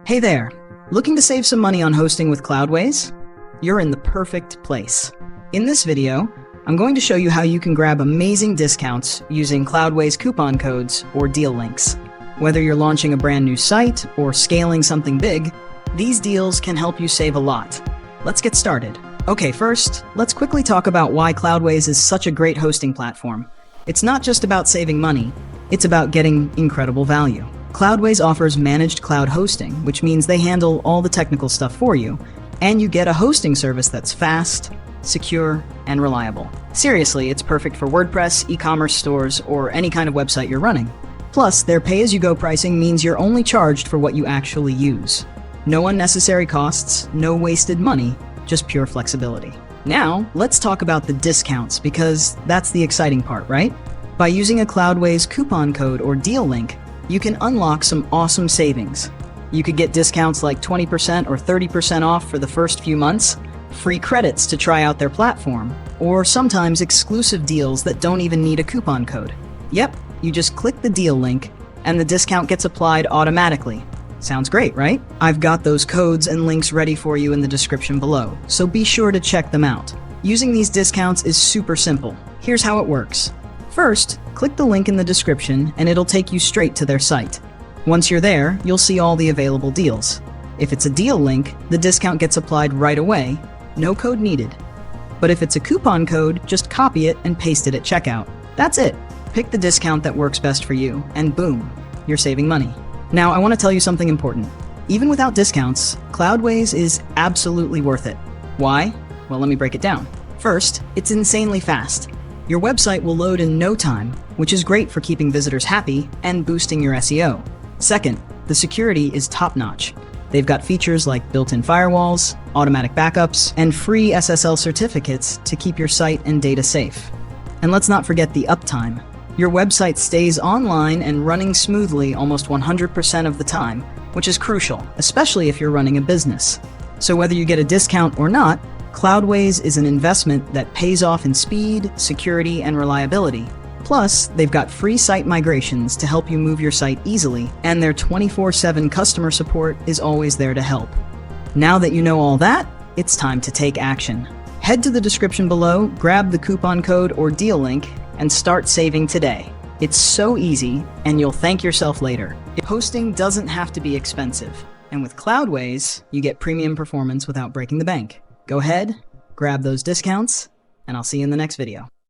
Hey there! Looking to save some money on hosting with Cloudways? You're in the perfect place. In this video, I'm going to show you how you can grab amazing discounts using Cloudways coupon codes or deal links. Whether you're launching a brand new site or scaling something big, these deals can help you save a lot. Let's get started. Okay, first, let's quickly talk about why Cloudways is such a great hosting platform. It's not just about saving money, it's about getting incredible value. Cloudways offers managed cloud hosting, which means they handle all the technical stuff for you, and you get a hosting service that's fast, secure, and reliable. Seriously, it's perfect for WordPress, e-commerce stores, or any kind of website you're running. Plus, their pay-as-you-go pricing means you're only charged for what you actually use. No unnecessary costs, no wasted money, just pure flexibility. Now, let's talk about the discounts, because that's the exciting part, right? By using a Cloudways coupon code or deal link, you can unlock some awesome savings. You could get discounts like 20% or 30% off for the first few months, free credits to try out their platform, or sometimes exclusive deals that don't even need a coupon code. Yep, you just click the deal link, and the discount gets applied automatically. Sounds great, right? I've got those codes and links ready for you in the description below, so be sure to check them out. Using these discounts is super simple. Here's how it works. First, click the link in the description and it'll take you straight to their site. Once you're there, you'll see all the available deals. If it's a deal link, the discount gets applied right away, no code needed. But if it's a coupon code, just copy it and paste it at checkout. That's it. Pick the discount that works best for you, and boom, you're saving money. Now, I want to tell you something important. Even without discounts, Cloudways is absolutely worth it. Why? Well, let me break it down. First, it's insanely fast. Your website will load in no time, which is great for keeping visitors happy and boosting your SEO. Second, the security is top-notch. They've got features like built-in firewalls, automatic backups, and free SSL certificates to keep your site and data safe. And let's not forget the uptime. Your website stays online and running smoothly almost 100% of the time, which is crucial, especially if you're running a business. So whether you get a discount or not, Cloudways is an investment that pays off in speed, security, and reliability. Plus, they've got free site migrations to help you move your site easily, and their 24/7 customer support is always there to help. Now that you know all that, it's time to take action. Head to the description below, grab the coupon code or deal link, and start saving today. It's so easy, and you'll thank yourself later. Hosting doesn't have to be expensive, and with Cloudways, you get premium performance without breaking the bank. Go ahead, grab those discounts, and I'll see you in the next video.